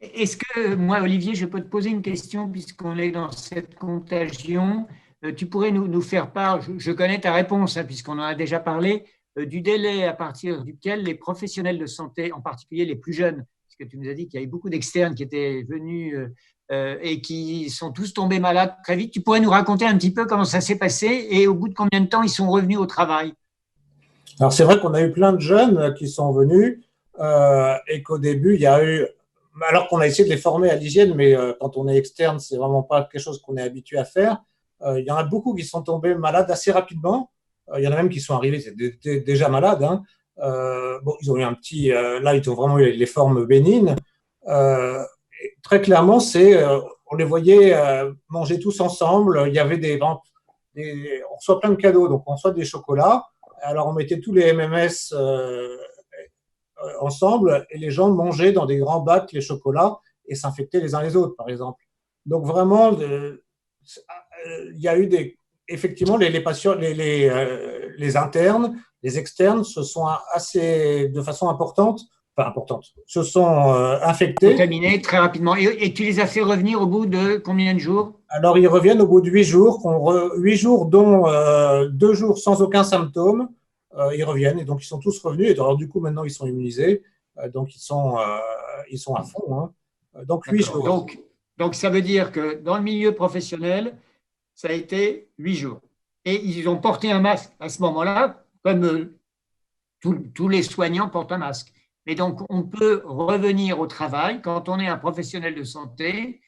Est-ce que, moi, Olivier, je peux te poser une question puisqu'on est dans cette contagion? Tu pourrais nous faire part, je connais ta réponse, hein, puisqu'on en a déjà parlé, du délai à partir duquel les professionnels de santé, en particulier les plus jeunes, parce que tu nous as dit qu'il y avait beaucoup d'externes qui étaient venus et qui sont tous tombés malades très vite. Tu pourrais nous raconter un petit peu comment ça s'est passé et au bout de combien de temps ils sont revenus au travail? Alors c'est vrai qu'on a eu plein de jeunes qui sont venus et qu'au début, il y a eu, alors qu'on a essayé de les former à l'hygiène, mais quand on est externe, c'est vraiment pas quelque chose qu'on est habitué à faire. Il y en a beaucoup qui sont tombés malades assez rapidement. Il y en a même qui sont arrivés, c'est déjà malades, hein. Bon, ils ont eu un petit, là, ils ont vraiment eu les formes bénignes. Très clairement, on les voyait manger tous ensemble. Il y avait on reçoit plein de cadeaux, donc on reçoit des chocolats. Alors, on mettait tous les MMS ensemble et les gens mangeaient dans des grands bacs les chocolats et s'infectaient les uns les autres, par exemple. Donc, vraiment, il y a eu effectivement, les patients, les internes, les externes se sont de façon importante, se sont infectés. Contaminés très rapidement. Et tu les as fait revenir au bout de combien de jours? Alors, ils reviennent au bout de 8 jours, 8 jours dont 2 jours sans aucun symptôme. Ils reviennent et donc ils sont tous revenus. Et alors, du coup, maintenant, ils sont immunisés. Donc, ils sont à fond, hein. Donc, 8 jours. Donc, ça veut dire que dans le milieu professionnel, ça a été 8 jours. Et ils ont porté un masque à ce moment-là, comme tous les soignants portent un masque. Et donc, on peut revenir au travail quand on est un professionnel de santé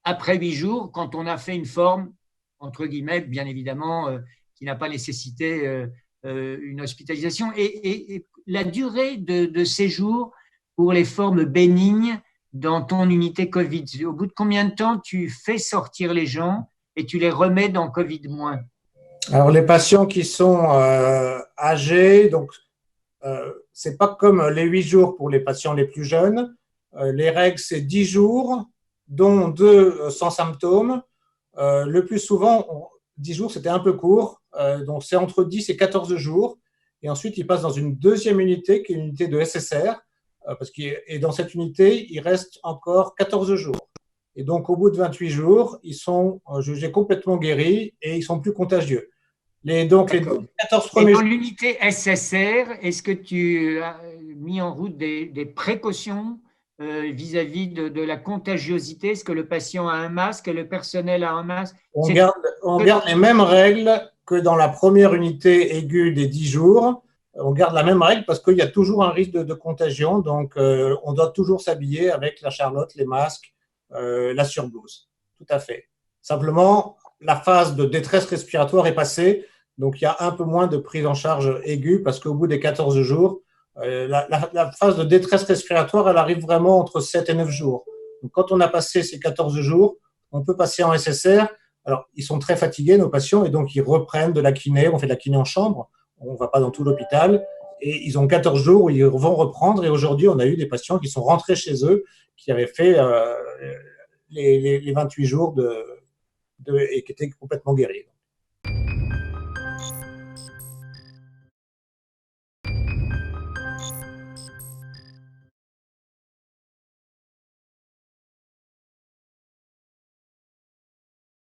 après 8 jours, quand on a fait une forme, entre guillemets, bien évidemment, qui n'a pas nécessité une hospitalisation. Et la durée de séjour pour les formes bénignes dans ton unité Covid, au bout de combien de temps tu fais sortir les gens et tu les remets dans Covid-? Alors, les patients qui sont âgés, donc, c'est pas comme les 8 jours pour les patients les plus jeunes. Les règles, c'est 10 jours, dont 2 sans symptômes. Le plus souvent, 10 jours, c'était un peu court. Donc, c'est entre 10 et 14 jours. Et ensuite, ils passent dans une deuxième unité, qui est une unité de SSR. Et dans cette unité, il reste encore 14 jours. Et donc, au bout de 28 jours, ils sont jugés complètement guéris et ils sont plus contagieux. Donc, les 14 Et premiers dans jours. l'unité SSR, est-ce que tu as mis en route des précautions vis-à-vis de la contagiosité? Est-ce que le patient a un masque, le personnel a un masque? On garde les mêmes règles que dans la première unité aiguë des 10 jours. On garde la même règle parce qu'il y a toujours un risque de contagion. Donc, on doit toujours s'habiller avec la charlotte, les masques, la surblouse. Tout à fait. Simplement, la phase de détresse respiratoire est passée. Donc, il y a un peu moins de prise en charge aiguë parce qu'au bout des 14 jours, la phase de détresse respiratoire, elle arrive vraiment entre 7 et 9 jours. Donc, quand on a passé ces 14 jours, on peut passer en SSR. Alors, ils sont très fatigués, nos patients, et donc ils reprennent de la kiné. On fait de la kiné en chambre. On ne va pas dans tout l'hôpital. Et ils ont 14 jours où ils vont reprendre. Et aujourd'hui, on a eu des patients qui sont rentrés chez eux, qui avaient fait les 28 jours et qui étaient complètement guéris.